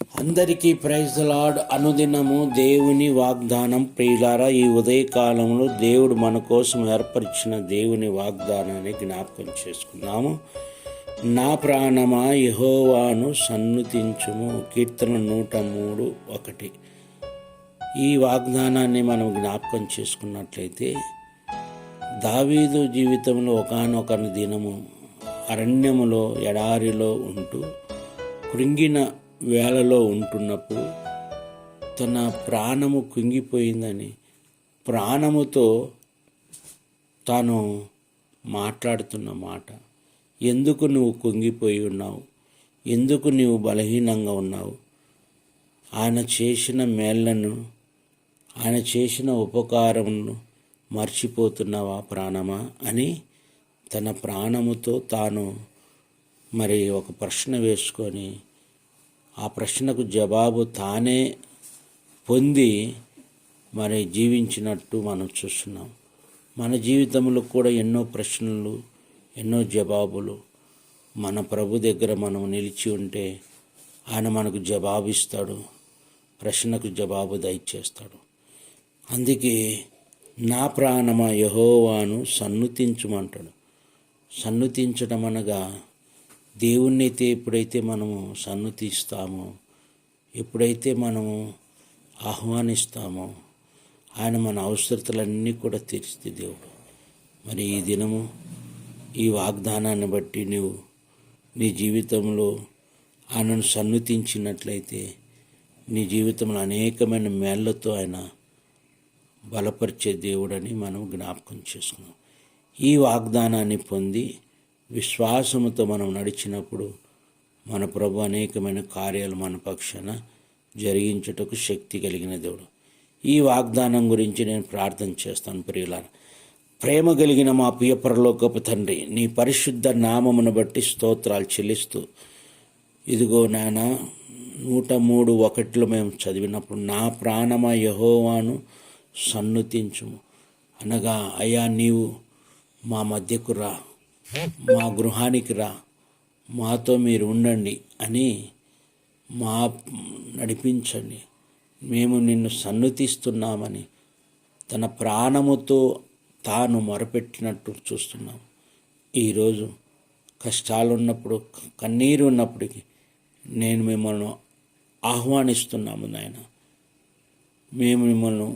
అందరికీ praise the lord. అనుదినము దేవుని వాగ్దానం. ప్రియులారా, ఈ ఉదయకాలంలో దేవుడు మన కోసం ఏర్పరిచిన దేవుని వాగ్దానాన్ని జ్ఞాపకం చేసుకుందాము. నా ప్రాణమా యెహోవాను సన్నుతించుము. కీర్తన 103:1. ఈ వాగ్దానాన్ని మనం జ్ఞాపకం చేసుకున్నట్లయితే, దావీదు జీవితంలో ఒకానొక దినము అరణ్యములో ఎడారిలో ఉంటూ కృంగిన వేళలో ఉంటున్నప్పుడు తన ప్రాణము కుంగిపోయిందని ప్రాణముతో తాను మాట్లాడుతున్న మాట, ఎందుకు నువ్వు కుంగిపోయి ఉన్నావు, ఎందుకు నువ్వు బలహీనంగా ఉన్నావు, ఆయన చేసిన మేళ్లను, ఆయన చేసిన ఉపకారమును మర్చిపోతున్నావా ప్రాణమా అని తన ప్రాణముతో తాను ఒక ప్రశ్న వేసుకొని ఆ ప్రశ్నకు జవాబు తానే పొంది జీవించినట్టు మనం చూస్తున్నాం. మన జీవితంలో కూడా ఎన్నో ప్రశ్నలు, ఎన్నో జవాబులు మన ప్రభు దగ్గర మనం నిలిచి ఉంటే ఆయన మనకు జవాబిస్తాడు, ప్రశ్నకు జవాబు దయచేస్తాడు. అందుకే నా ప్రాణమా యెహోవాను సన్నుతించుమంటాడు. సన్నుతించడం అనగా దేవుణ్ణి అయితే ఎప్పుడైతే మనము సన్నుతిస్తామో, ఎప్పుడైతే మనము ఆహ్వానిస్తామో, ఆయన మన అవసరతలన్నీ కూడా తీర్చి దేవుడు. ఈ దినము ఈ వాగ్దానాన్ని బట్టి నువ్వు నీ జీవితంలో ఆయనను సన్నుతించినట్లయితే నీ జీవితంలో అనేకమైన మేళ్లతో ఆయన బలపరిచే దేవుడని మనం జ్ఞాపకం చేసుకున్నాం. ఈ వాగ్దానాన్ని పొంది విశ్వాసముతో మనం నడిచినప్పుడు మన ప్రభు అనేకమైన కార్యాలు మన పక్షాన జరిగించుటకు శక్తి కలిగిన దేవుడు. ఈ వాగ్దానం గురించి నేను ప్రార్థన చేస్తాను. ప్రియులారా, ప్రేమ కలిగిన మా ప్రియ పరలోకపు తండ్రి, నీ పరిశుద్ధ నామమును బట్టి స్తోత్రాలు చెల్లిస్తూ, ఇదిగో నాయన 103:1 మేము చదివినప్పుడు, నా ప్రాణమా యెహోవాను సన్నుతించుము అనగా, అయ్యా నీవు మా మధ్యకు రా, మా గృహానికి రా, మాతో మీరు ఉండండి అని నడిపించండి, మేము నిన్ను సన్నుతిస్తున్నామని తన ప్రాణముతో తాను మొరపెట్టినట్టు చూస్తున్నాం. ఈరోజు కష్టాలు ఉన్నప్పుడు, కన్నీరు ఉన్నప్పటికీ నేను మిమ్మల్ని ఆహ్వానిస్తున్నాము నాయన. మేము మిమ్మల్ని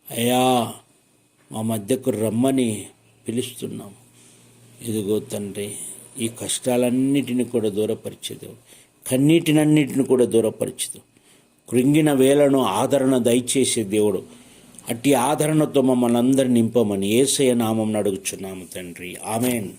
అయ్యా మా మధ్యకు రమ్మని పిలుస్తున్నాము. ఇదిగో తండ్రి, ఈ కష్టాలన్నిటిని కూడా దూరపరిచేదేవు, కన్నీటినన్నిటిని కూడా దూరపరిచేదేవు, కృంగిన వేళను ఆదరణ దయచేసే దేవుడు. అట్టి ఆదరణతో మమ్మల్ని అందరిని నింపమని యేసయ్య నామమున అడుగుచున్నాము తండ్రి. ఆమేన్.